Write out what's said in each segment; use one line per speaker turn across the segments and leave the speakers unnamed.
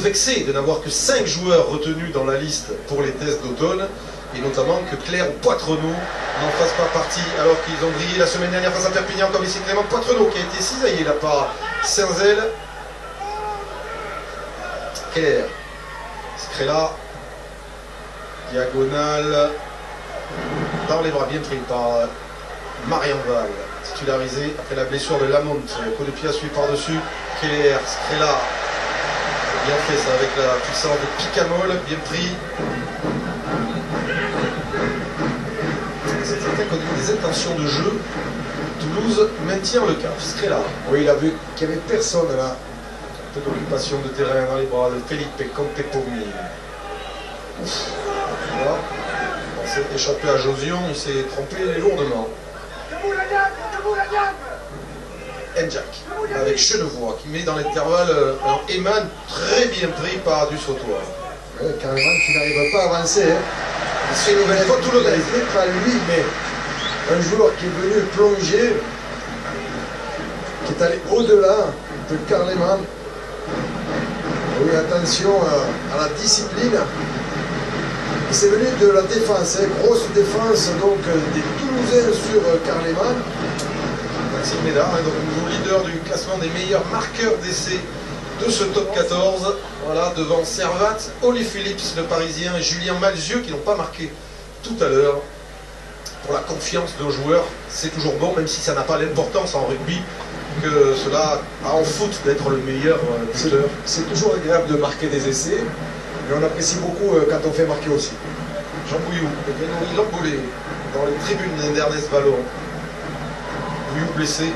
vexé de n'avoir que 5 joueurs retenus dans la liste pour les tests d'automne, et notamment que Claire ou Poitrenaud n'en fassent pas partie, alors qu'ils ont brillé la semaine dernière face à Perpignan, comme ici Clément Poitrenaud qui a été cisaillé là par Saint-Zel. Claire, Scrella, diagonale, dans les bras, bien pris par Marian Val, titularisé après la blessure de Lamont. Coup de pied à suivre par-dessus. Claire, Scrella, bien fait ça avec la puissance de Picamol, bien pris. C'est certain qu'au niveau des intentions de jeu, Toulouse maintient le cap. Scrella.
Oui, il a vu qu'il n'y avait personne là.
Un peu d'occupation de terrain dans les bras de Felipe Contepomi. Voilà. On s'est échappé à Josion, il s'est trompé lourdement. Njak avec Chenevoix qui met dans l'intervalle un Eman très bien pris par du Sautoir.
Carrément qui n'arrive pas à avancer. Hein.
C'est une nouvelle fois toulonnaise.
Pas lui, mais un joueur qui est venu plonger, qui est allé au-delà de Carleman. Oui, attention à la discipline. C'est venu de la défense, hein. Grosse défense donc des Toulousains sur Carleman.
Maxime Médard, hein, donc nouveau leader du classement des meilleurs marqueurs d'essai de ce top 14. Voilà, devant Servat, Oli Phillips, le Parisien, et Julien Malzieux qui n'ont pas marqué tout à l'heure. Pour la confiance d'un joueur, c'est toujours bon, même si ça n'a pas l'importance en rugby que cela a en foot d'être le meilleur buteur.
C'est toujours agréable de marquer des essais, mais on apprécie beaucoup quand on fait marquer aussi.
Jean Bouillou et Benoît Lambolé dans les tribunes d'Ernest Vallon. Bouillou blessé.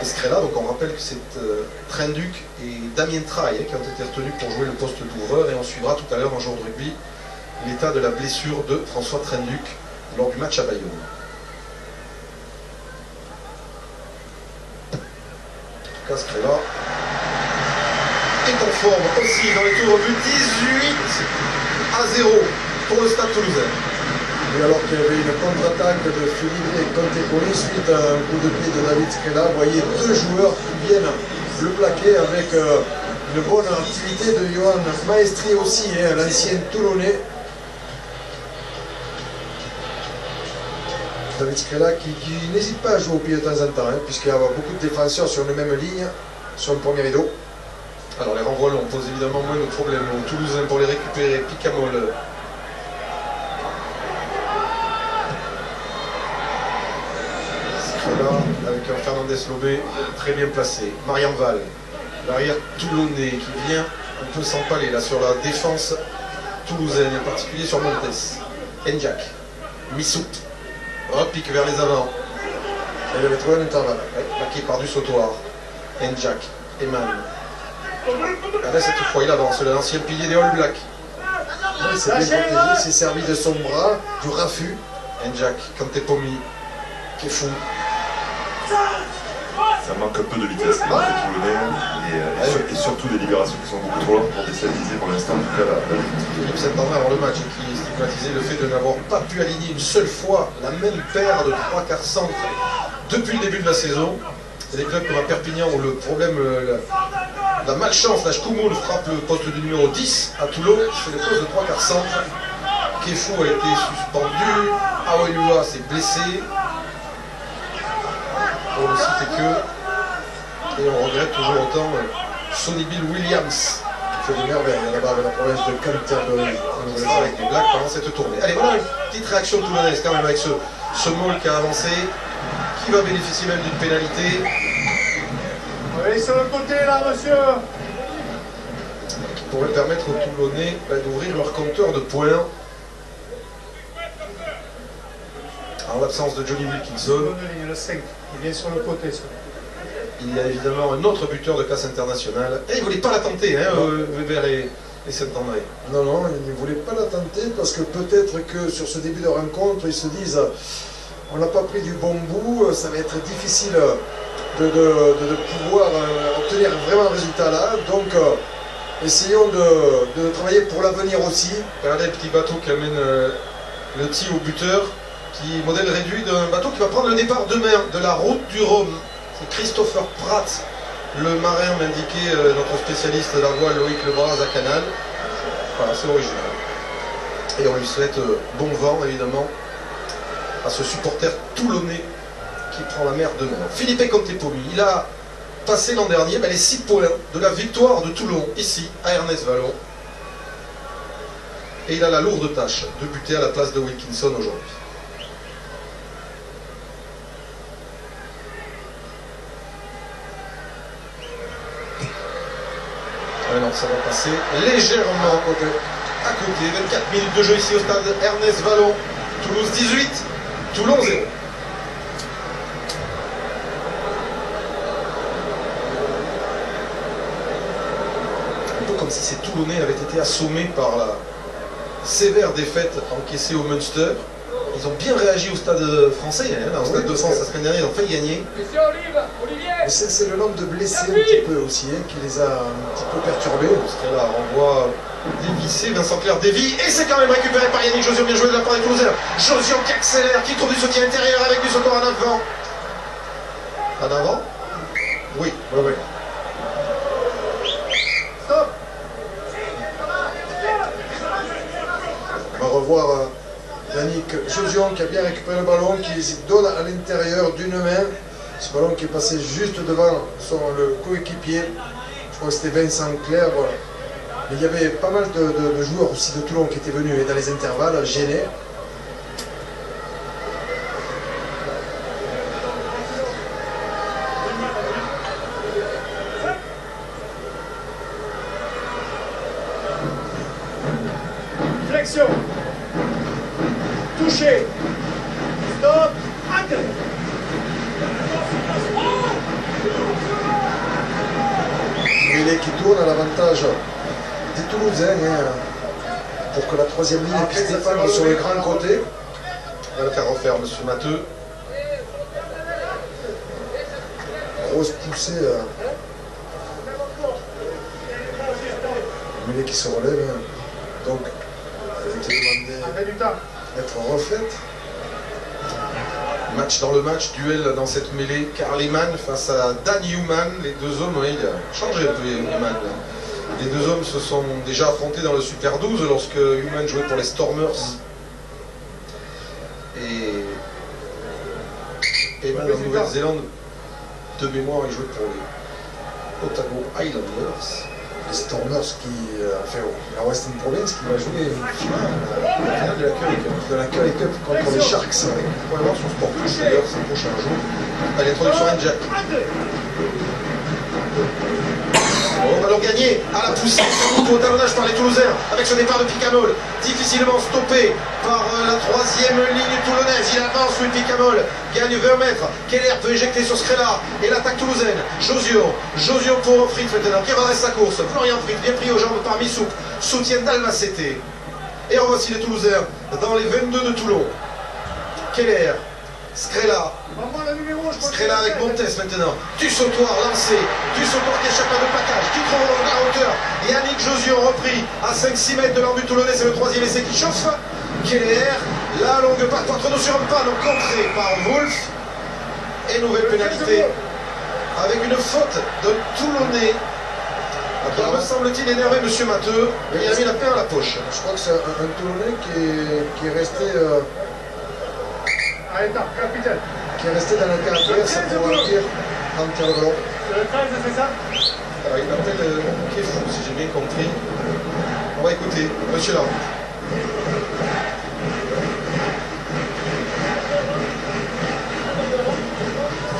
Escrella, donc on rappelle que c'est Trenduc et Damien Traille qui ont été retenus pour jouer le poste d'ouvreur, et on suivra tout à l'heure en jour de rugby l'état de la blessure de François Trenduc lors du match à Bayonne. En tout cas, Escrella est en forme aussi dans les tours de but. 18-0 pour le Stade Toulousain.
Et alors qu'il y avait une contre-attaque de Philippe Contepomi suite à un coup de pied de David Scrella, vous voyez deux joueurs qui viennent le plaquer avec une bonne activité de Johan Maestri aussi, hein, l'ancien Toulonnais. David Scrella qui n'hésite pas à jouer au pied de temps en temps, hein, puisqu'il y a beaucoup de défenseurs sur une même ligne, sur le premier rideau.
Alors les renvois longs posent évidemment moins de problèmes aux Toulousains pour les récupérer. Picamol. Avec un Fernandez Lobé très bien placé. Marian Val, l'arrière toulonnais qui vient un peu s'empaler là sur la défense toulousaine, en particulier sur Montes. Njak, Missout, repique vers les avants.
Il avait trouvé un intervalle.
Plaqué par du Sautoir. Njak, Eman. Là, cette fois il avance, l'ancien pilier des All Blacks.
Il s'est bien protégé, il s'est servi de son bras, du raffut.
Njak, Contepomi, qui est fou.
Ça manque un peu de vitesse, les Toulonnais, et surtout des libérations qui sont beaucoup trop longues pour déstabiliser pour l'instant en tout cas la lutte.
Philippe Saint-André avant le match qui stigmatisait le fait de n'avoir pas pu aligner une seule fois la même paire de 3 quarts centres depuis le début de la saison. C'est des clubs comme à Perpignan où le problème, la malchance, la Koumoul frappe le poste du numéro 10 à Toulon, c'est le poste de 3 quarts centre. Kefou a été suspendu, Aoyua s'est blessé. Pour ne citer que, et on regrette toujours autant Sonny Bill Williams
qui fait des merveilles là-bas avec la province de Canterbury.
On sera avec des Blacks pendant cette tournée. Allez, voilà une petite réaction toulonnaise quand même avec ce Maul qui a avancé, qui va bénéficier même d'une pénalité.
Oui, sur le côté là, monsieur.
Qui pourrait permettre aux Toulonnais d'ouvrir leur compteur de points. En l'absence de Johnny Wilkinson.
Le 5, il vient sur le côté. Ça.
Il y a évidemment un autre buteur de classe internationale. Et il ne voulait pas la tenter, hein, Weber et Saint-André.
Non, non, il ne voulait pas la tenter parce que peut-être que sur ce début de rencontre, ils se disent on n'a pas pris du bon bout, ça va être difficile de pouvoir obtenir vraiment un résultat là. Donc essayons de travailler pour l'avenir aussi.
Regardez le petit bateau qui amène le tir au buteur, qui modèle réduit d'un bateau qui va prendre le départ demain de la route du Rhum. C'est Christopher Pratt, le marin m'indiquait notre spécialiste de la voile Loïc Lebras à Canal. Voilà, c'est original. Et on lui souhaite bon vent, évidemment, à ce supporter toulonnais qui prend la mer demain. Philippe Contepomi, il a passé l'an dernier les 6 points de la victoire de Toulon, ici, à Ernest Vallon. Et il a la lourde tâche de buter à la place de Wilkinson aujourd'hui. Ah non, ça va passer légèrement à côté. 24 minutes de jeu ici au stade Ernest Vallon. Toulouse 18, Toulon 0. Un peu comme si ces Toulonnais avaient été assommés par la sévère défaite encaissée au Munster. Ils ont bien réagi au stade français, au stade de France la semaine dernière, ils ont failli gagner.
C'est le nombre de blessés un petit peu aussi qui les a un petit peu perturbés.
Là, renvoi dévissé, Vincent Clerc dévie, et c'est quand même récupéré par Yannick Josion, bien joué de la part des Toulousains. Josion qui accélère, qui trouve du soutien intérieur avec du secours en avant. En avant? Oui.
Stop.
On va revoir Yannick Josion qui a bien récupéré le ballon, qui donne à l'intérieur d'une main. Ce ballon qui est passé juste devant le coéquipier. Je crois que c'était Vincent Clerc. Voilà. Mais il y avait pas mal de joueurs aussi de Toulon qui étaient venus et dans les intervalles gênés.
Flexion. Touché. Stop. Arrête.
Mêlée qui tourne à l'avantage des Toulousains pour que la troisième ligne puisse défendre sur le grand côté.
On va le faire refaire, monsieur Matteux.
Grosse poussée. Mêlée qui se relève. Donc, elle était demandée
Du temps.
d'être refaite.
Match dans le match, duel dans cette mêlée. Karl Lehmann face à Dan Human. Les deux hommes, il a changé un peu Human. Les deux hommes se sont déjà affrontés dans le Super 12 lorsque Human jouait pour les Stormers. Et Human en Nouvelle-Zélande, de mémoire, il jouait pour les Otago Highlanders.
Les Stormers qui, la Western Province qui va jouer
La finale de la Curry Cup.
de la Curry Cup contre les Sharks.
On va voir sur Sport Plus d'ailleurs ces prochains jours. Allez, introduction à Jack. On va leur gagner à la poussée, au talonnage par les Toulousains, avec ce départ de Picamol, difficilement stoppé par la troisième ligne toulonnaise. Il avance, lui, Picamol, gagne 20 mètres. Keller peut éjecter sur Scrella, et l'attaque toulousaine. Josion pour Fritz maintenant, qui redresse sa course. Florian Fritz, bien pris aux jambes par Missoup, soutien d'Albacete. Et revoici les Toulousains dans les 22 de Toulon. Keller, Scrella. Scrella avec Montes maintenant. Du sautoir lancé. Du sautoir qui échappe à deux plaquages. Qui trouve la hauteur. Yannick Josion repris à 5-6 mètres de l'embut toulonnais. C'est le troisième essai qui chauffe. Keller. La longue patte. Poitrenaud sur un panneau contré par Wolf. Et nouvelle pénalité. Avec une faute d'un Toulonnais. Qui me semble-t-il énervé M. Matteux. Et il a mis la paix à la poche.
Je crois que c'est un Toulonnais qui est resté.
Allez, capitaine.
Qui est resté dans la carrière, ça pourrait dire en terre blanc.
Le 13, c'est ça?
Alors, il m'appelle Kéfou, si j'ai bien compris. On va écouter, monsieur l'arbitre.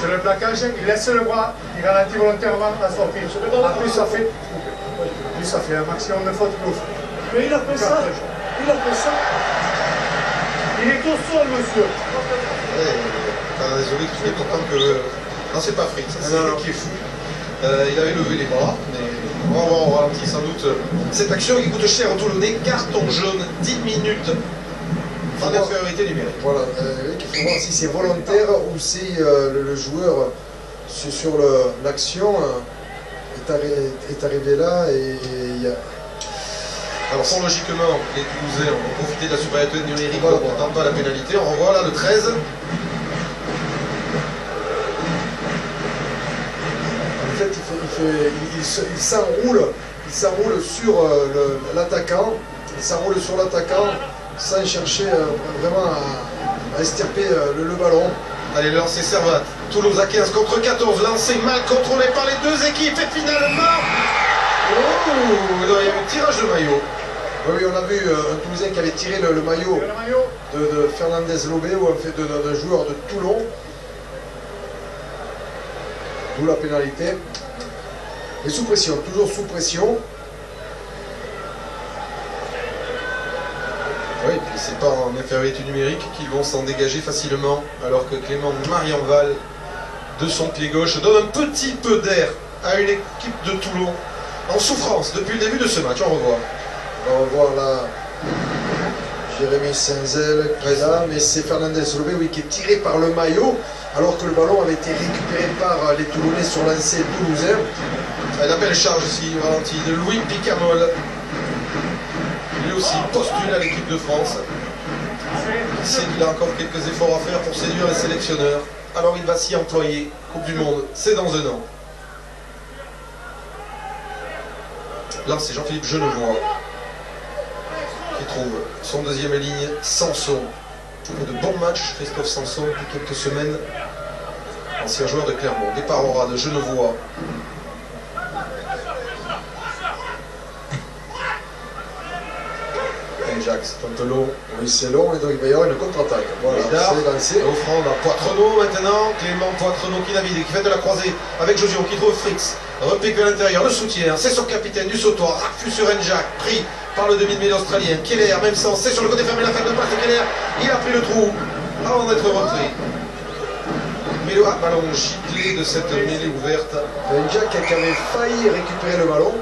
Sur le plaquage, il laisse le bras, il ralentit volontairement à sortir. En plus, ça fait un maximum de fautes plouf.
Mais il a fait ça. Il a fait ça.
Il est au sol, monsieur.
Désolé, tu dis pourtant que... Non, c'est pas Fritz, c'est lui qui est fou. Il avait levé les bras, mais on va voir au ralenti sans doute cette action qui coûte cher au Toulonnais. Carton jaune, 10 minutes en infériorité numérique.
Voilà, il faut voir si c'est volontaire ou si le joueur sur l'action est arrivé là et il y a...
Alors, fort logiquement, les Toulousains ont profité de la supériorité numérique en ne portant pas la pénalité. On revoit là le 13.
En fait, il il s'enroule sur l'attaquant, sans chercher vraiment à estirper le ballon.
Allez, le lancer Servat. Toulouse à 15 contre 14. Lancé mal contrôlé par les deux équipes. Et finalement... Oh, il y a eu un tirage de maillot.
Oui, on a vu un Toulousain qui avait tiré le maillot de Fernandez Lobé, ou en fait d'un joueur de Toulon. D'où la pénalité. Et sous pression, toujours sous pression.
Oui, et puis c'est pas en infériorité numérique qu'ils vont s'en dégager facilement, alors que Clément Marienval, de son pied gauche, donne un petit peu d'air à une équipe de Toulon en souffrance depuis le début de ce match. On revoit.
On va voir là Jérémy Saint-Zel qui est là, mais c'est Fernandez Lobé, oui, qui est tiré par le maillot, alors que le ballon avait été récupéré par les Toulonnais sur lancé toulousain.
La belle charge ici, au ralenti, de Louis Picamol. Lui aussi postule à l'équipe de France. Il sait qu'il a encore quelques efforts à faire pour séduire les sélectionneurs. Alors il va s'y employer. Coupe du Monde, c'est dans un an. Là, c'est Jean-Philippe Genevois qui trouve son deuxième ligne, Sanson. De bons matchs, Christophe Sanson, depuis quelques semaines. Ancien joueur de Clermont. Départ au ras de Genevois. Jacques, c'est un peu long.
Oui, c'est long, et donc il va y avoir une contre-attaque. Voilà, c'est lancé.
Offrande à Poitrenaud maintenant. Clément Poitrenaud qui navigue, qui fait de la croisée avec Josio, qui trouve Fritz. Repique vers l'intérieur, le soutien, c'est son capitaine du sautoir. Raffut sur Njak, pris par le demi-de-mêlée australien. Keller, même sens, c'est sur le côté fermé, la fin de passe de Keller. Il a pris le trou avant d'être repris. Mais le ballon giclé de cette mêlée ouverte.
Njak qui avait failli récupérer le ballon.